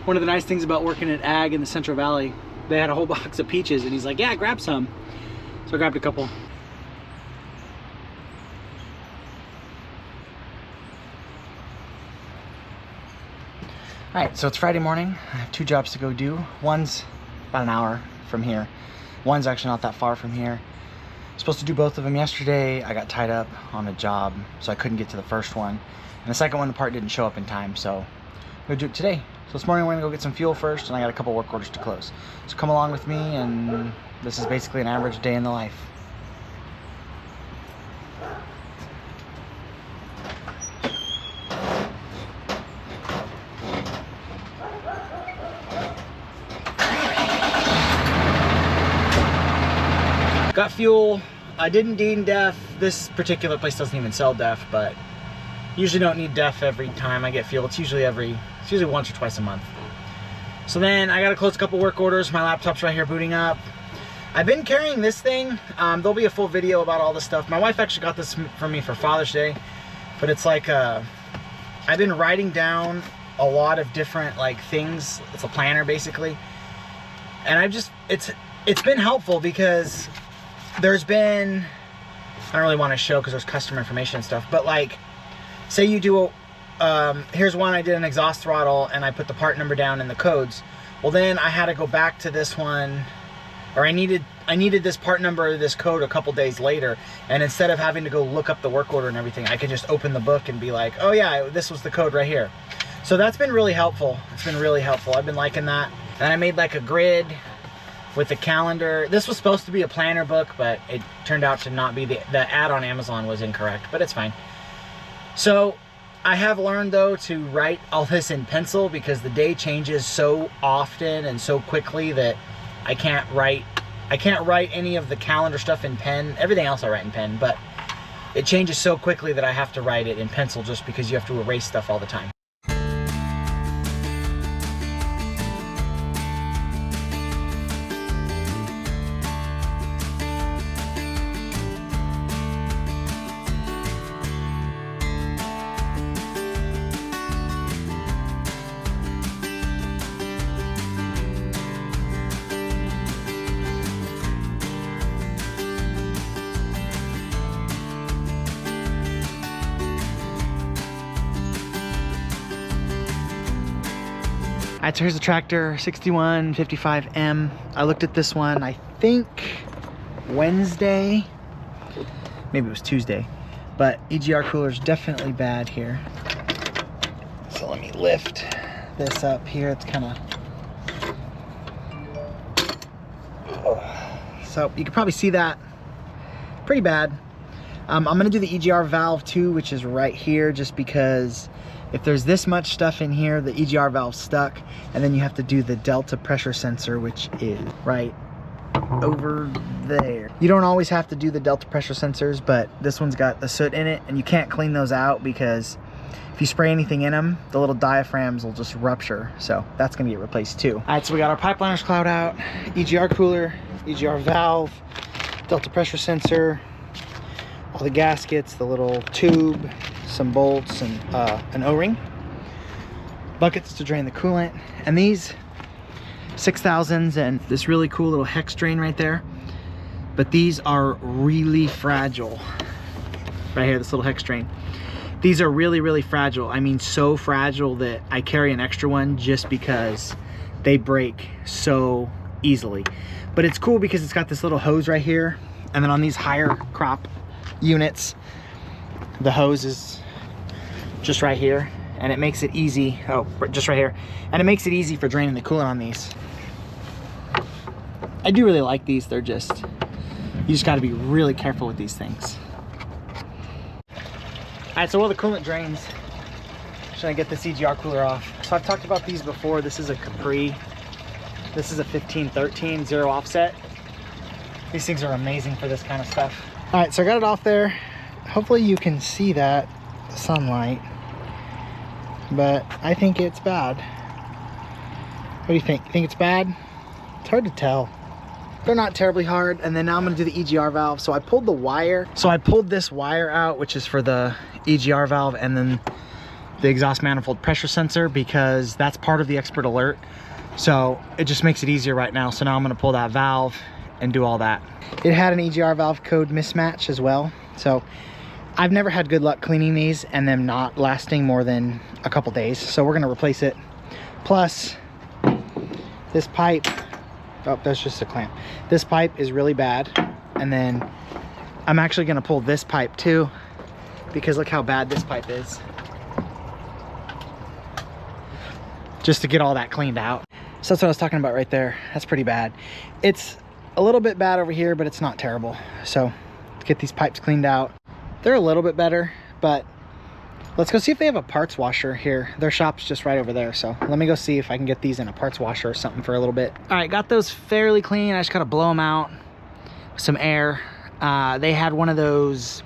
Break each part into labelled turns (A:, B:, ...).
A: One of the nice things about working at Ag in the Central Valley, they had a whole box of peaches, and he's like, yeah, grab some. So I grabbed a couple. All right, so it's Friday morning. I have 2 jobs to go do. One's about an hour from here. One's actually not that far from here. I'm supposed to do both of them yesterday. I got tied up on a job, so I couldn't get to the first one. And the second one, the part didn't show up in time, so I'm gonna do it today. So this morning we're gonna go get some fuel first, and I got a couple work orders to close. So come along with me, and this is basically an average day in the life. Got fuel. I didn't need DEF. This particular place doesn't even sell DEF, but usually don't need DEF every time I get fuel. It's usually once or twice a month. So then I gotta close a couple work orders. My laptop's right here booting up. I've been carrying this thing. There'll be a full video about all this stuff. My wife actually got this for me for Father's Day, but it's like I've been writing down a lot of different like things. It's a planner basically, and it's been helpful because there's been, I don't really want to show because there's customer information and stuff, but like, say you do here's one I did an exhaust throttle and I put the part number down in the codes. Well, then I had to go back to this one, or I needed this part number, this code a couple days later, and instead of having to go look up the work order and everything, I could just open the book and be like, oh yeah, this was the code right here. So that's been really helpful. It's been really helpful. I've been liking that. And I made like a grid with the calendar. This was supposed to be a planner book, but it turned out to not be. The ad on Amazon was incorrect, but it's fine. So I have learned though to write all this in pencil because the day changes so often and so quickly that I can't write any of the calendar stuff in pen. Everything else I write in pen, but it changes so quickly that I have to write it in pencil just because you have to erase stuff all the time. Alright, so here's the tractor, 6155M. I looked at this one, I think Wednesday, maybe it was Tuesday, but EGR cooler's definitely bad here. So let me lift this up here. It's kind of, so you can probably see that pretty bad. I'm gonna do the EGR valve too, which is right here, just because if there's this much stuff in here, the EGR valve's stuck, and then you have to do the delta pressure sensor, which is right over there. You don't always have to do the delta pressure sensors, but this one's got the soot in it, and you can't clean those out because if you spray anything in them, the little diaphragms will just rupture. So that's gonna get replaced too. All right, so we got our pipeliner's cloud out, EGR cooler, EGR valve, delta pressure sensor, all the gaskets, the little tube, some bolts, and an O-ring, buckets to drain the coolant, and these 6000s and this really cool little hex drain right there. But these are really fragile. Right here, this little hex drain. These are really, really fragile. I mean, so fragile that I carry an extra one just because they break so easily. But it's cool because it's got this little hose right here, and then on these higher crop units, the hose is just right here, and it makes it easy. Oh, just right here, and it makes it easy for draining the coolant on these. I do really like these. They're just, you just got to be really careful with these things. All right, so while the coolant drains, should I get the EGR cooler off? So I've talked about these before. This is a Capri. This is a 1513 zero offset. These things are amazing for this kind of stuff. All right, so I got it off there. Hopefully you can see that sunlight, but I think it's bad. What do you think? You think it's bad? It's hard to tell. They're not terribly hard. And then now I'm gonna do the EGR valve. So I pulled the wire. So I pulled this wire out, which is for the EGR valve, and then the exhaust manifold pressure sensor, because that's part of the expert alert. So it just makes it easier right now. So now I'm gonna pull that valve and do all that. It had an EGR valve code mismatch as well. So I've never had good luck cleaning these and them not lasting more than a couple days. So we're gonna replace it. Plus this pipe, oh, that's just a clamp. This pipe is really bad. And then I'm actually gonna pull this pipe too, because look how bad this pipe is. Just to get all that cleaned out. So that's what I was talking about right there. That's pretty bad. It's a little bit bad over here, but it's not terrible. So let's get these pipes cleaned out. They're a little bit better, but let's go see if they have a parts washer here. Their shop's just right over there. So let me go see if I can get these in a parts washer or something for a little bit. All right, got those fairly clean. I just gotta blow them out with some air. They had one of those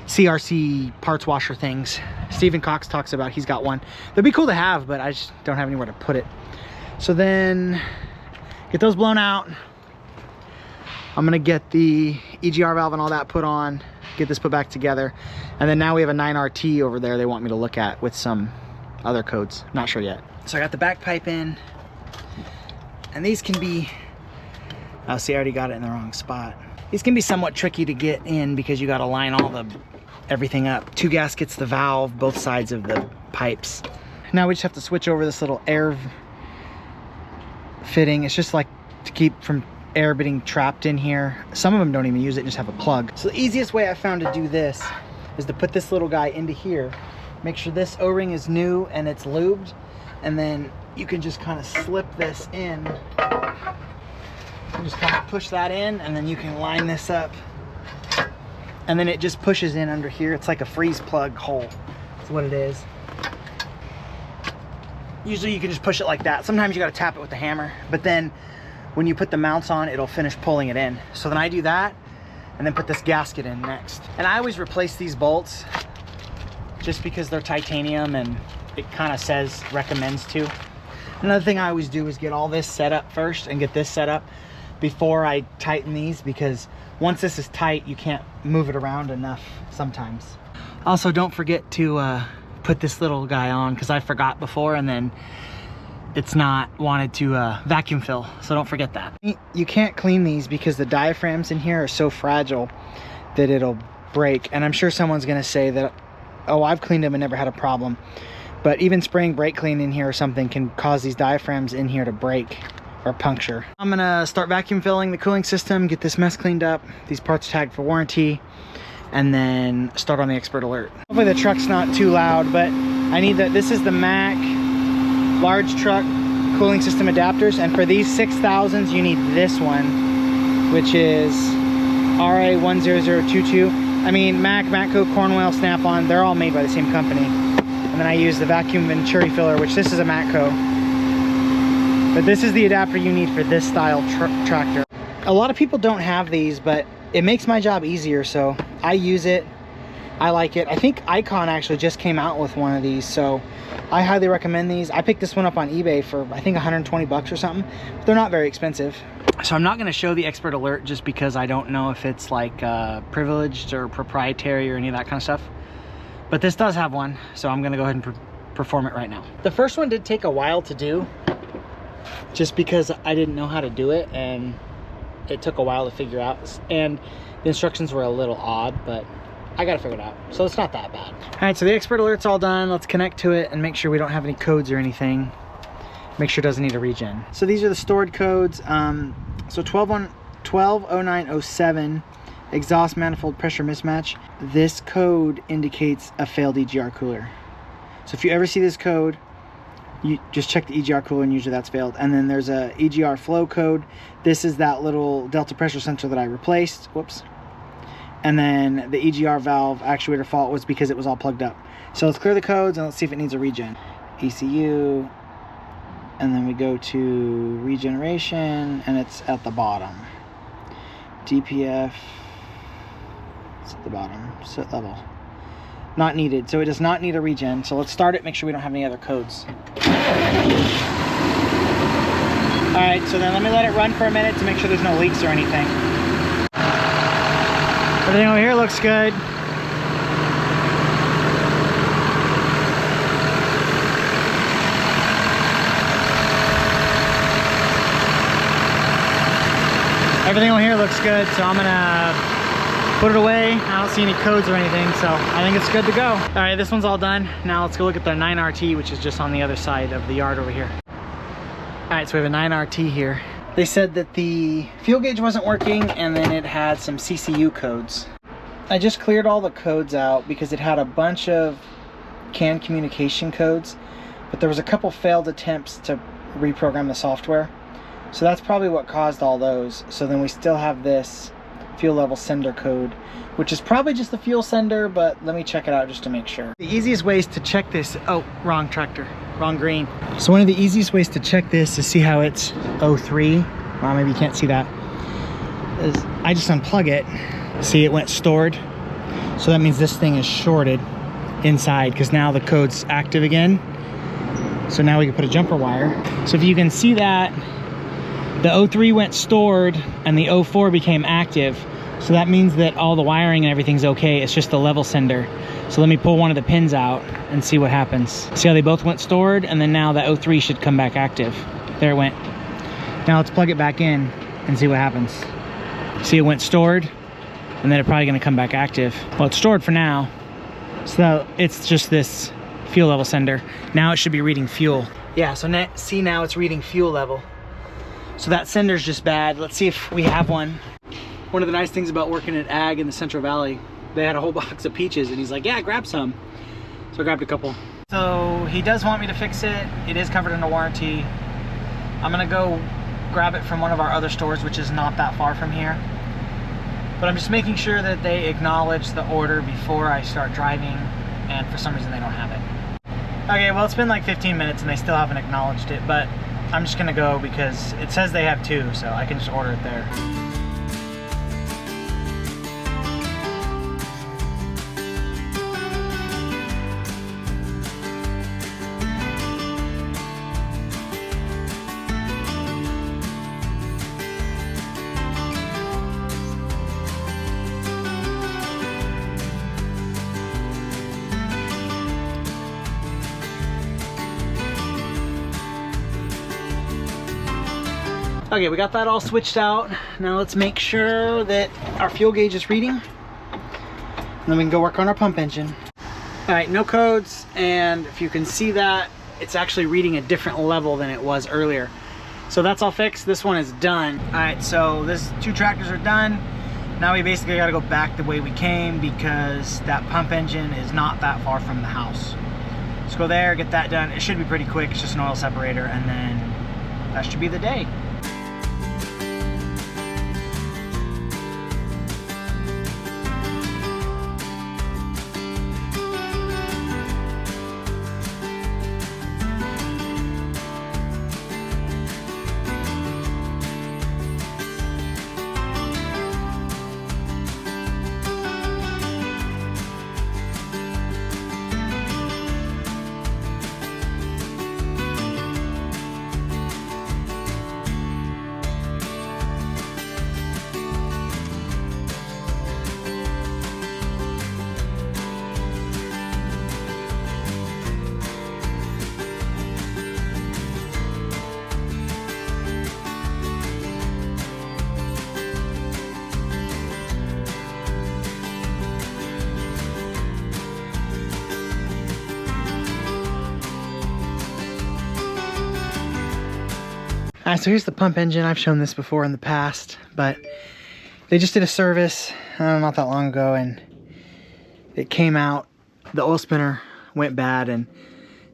A: CRC parts washer things. Stephen Cox talks about, he's got one. They'd be cool to have, but I just don't have anywhere to put it. So then get those blown out. I'm gonna get the EGR valve and all that put on, get this put back together. And then now we have a 9RT over there they want me to look at with some other codes. Not sure yet. So I got the back pipe in, and these can be, oh, see, I already got it in the wrong spot. These can be somewhat tricky to get in because you gotta line everything up. 2 gaskets, the valve, both sides of the pipes. Now we just have to switch over this little air fitting. It's just like to keep from air being trapped in here. Some of them don't even use it, just have a plug. So the easiest way I found to do this is to put this little guy into here, make sure this O-ring is new and it's lubed, and then you can just kind of slip this in. You just kind of push that in, and then you can line this up, and then it just pushes in under here. It's like a freeze plug hole. That's what it is. Usually you can just push it like that. Sometimes you got to tap it with the hammer, but then when you put the mounts on, it'll finish pulling it in. So then I do that and then put this gasket in next. And I always replace these bolts just because they're titanium and it kind of says recommends to. Another thing I always do is get all this set up first and get this set up before I tighten these, because once this is tight, you can't move it around enough sometimes. Also, don't forget to put this little guy on, because I forgot before, and then it's not wanted to vacuum fill, so don't forget that. You can't clean these because the diaphragms in here are so fragile that it'll break. And I'm sure someone's gonna say that, oh, I've cleaned them and never had a problem. But even spraying brake clean in here or something can cause these diaphragms in here to break or puncture. I'm gonna start vacuum filling the cooling system, get this mess cleaned up, these parts tagged for warranty, and then start on the expert alert. Hopefully the truck's not too loud, but I need this is the Mac large truck cooling system adapters, and for these 6000s you need this one, which is RA10022. I mean, Mac, Matco, Cornwell, Snap-on, they're all made by the same company. And then I use the vacuum Venturi filler, which this is a Matco. But this is the adapter you need for this style tractor. A lot of people don't have these, but it makes my job easier, so I use it. I like it. I think Icon actually just came out with one of these, so I highly recommend these. I picked this one up on eBay for I think 120 bucks or something. But they're not very expensive. So I'm not going to show the expert alert just because I don't know if it's like privileged or proprietary or any of that kind of stuff. But this does have one, so I'm going to go ahead and perform it right now. The first one did take a while to do, just because I didn't know how to do it, and it took a while to figure out, and the instructions were a little odd, but I gotta figure it out, so it's not that bad. All right, so the expert alert's all done. Let's connect to it and make sure we don't have any codes or anything. Make sure it doesn't need a regen. So these are the stored codes. So 120907, exhaust manifold pressure mismatch. This code indicates a failed EGR cooler. So if you ever see this code, you just check the EGR cooler, and usually that's failed. And then there's a EGR flow code. This is that little delta pressure sensor that I replaced. Whoops. And then the EGR valve actuator fault was because it was all plugged up. So let's clear the codes and let's see if it needs a regen. ECU, and then we go to regeneration, and it's at the bottom. DPF, it's at the bottom, set level. Not needed, so it does not need a regen. So let's start it, make sure we don't have any other codes. All right, so then let me let it run for a minute to make sure there's no leaks or anything. Everything over here looks good. Everything on here looks good, so I'm gonna put it away. I don't see any codes or anything, so I think it's good to go. All right, this one's all done. Now let's go look at the 9RT, which is just on the other side of the yard over here. All right, so we have a 9RT here. They said that the fuel gauge wasn't working and then it had some CCU codes. I just cleared all the codes out because it had a bunch of CAN communication codes, but there was a couple failed attempts to reprogram the software. So that's probably what caused all those. So then we still have this fuel level sender code, which is probably just the fuel sender, but let me check it out just to make sure. The easiest ways to check this, oh, wrong tractor, wrong green. So one of the easiest ways to check this is see how it's 03. Well, maybe you can't see that. Is I just unplug it. See, it went stored. So that means this thing is shorted inside because now the code's active again. So now we can put a jumper wire. So if you can see that, the 03 went stored and the 04 became active. So that means that all the wiring and everything's okay. It's just the level sender. So let me pull one of the pins out and see what happens. See how they both went stored, and then now the 03 should come back active. There it went. Now let's plug it back in and see what happens. See, it went stored, and then it's probably gonna come back active. Well, it's stored for now. So it's just this fuel level sender. Now it should be reading fuel. Yeah, so see, now it's reading fuel level. So that sender's just bad. Let's see if we have one. One of the nice things about working at Ag in the Central Valley, they had a whole box of peaches and he's like, yeah, grab some. So I grabbed a couple. So he does want me to fix it. It is covered under warranty. I'm gonna go grab it from one of our other stores, which is not that far from here. But I'm just making sure that they acknowledge the order before I start driving, and for some reason they don't have it. Okay, well, it's been like 15 minutes and they still haven't acknowledged it, but I'm just gonna go because it says they have two, so I can just order it there. Okay, we got that all switched out. Now let's make sure that our fuel gauge is reading. And then we can go work on our pump engine. All right, no codes, and if you can see that, it's actually reading a different level than it was earlier. So that's all fixed. This one is done. All right, so this 2 tractors are done. Now we basically gotta go back the way we came because that pump engine is not that far from the house. Let's go there, get that done. It should be pretty quick. It's just an oil separator, and then that should be the day. Alright, so here's the pump engine. I've shown this before in the past, but they just did a service not that long ago, and it came out, the oil spinner went bad, and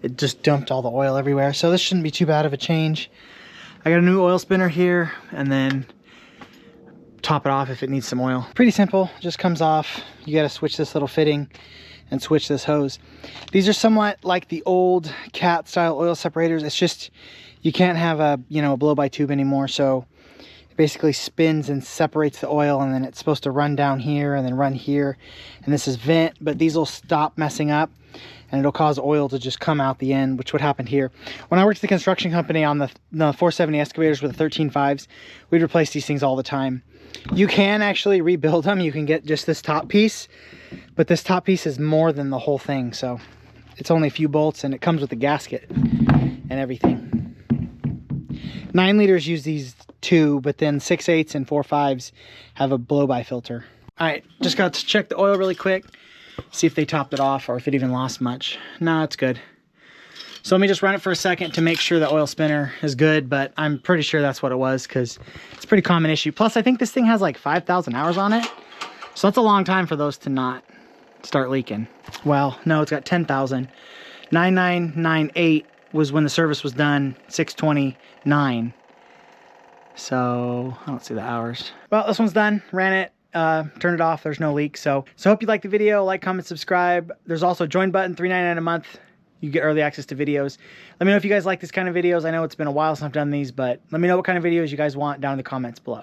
A: it just dumped all the oil everywhere. So this shouldn't be too bad of a change. I got a new oil spinner here, and then top it off if it needs some oil. Pretty simple, just comes off. You gotta switch this little fitting and switch this hose. These are somewhat like the old cat style oil separators. It's just, you can't have a, a blow-by tube anymore, so it basically spins and separates the oil, and then it's supposed to run down here and then run here, and this is vent, but these will stop messing up and it'll cause oil to just come out the end, which would happen here. When I worked at the construction company on the 470 excavators with the 13.5s, we'd replace these things all the time. You can actually rebuild them. You can get just this top piece, but this top piece is more than the whole thing, so it's only a few bolts, and it comes with a gasket and everything. 9 liters use these 2, but then 6/8 and 4/5 have a blow-by filter. All right, just got to check the oil really quick, see if they topped it off or if it even lost much. No, it's good. So let me just run it for a second to make sure the oil spinner is good, but I'm pretty sure that's what it was because it's a pretty common issue. Plus, I think this thing has like 5,000 hours on it. So that's a long time for those to not start leaking. Well, no, it's got 10,000. 9998 was when the service was done, 629. So I don't see the hours. Well, this one's done, ran it, turned it off, there's no leak. So hope you liked the video, like, comment, subscribe. There's also a join button, $3.99 a month. You get early access to videos. Let me know if you guys like this kind of videos. I know it's been a while since I've done these, but let me know what kind of videos you guys want down in the comments below.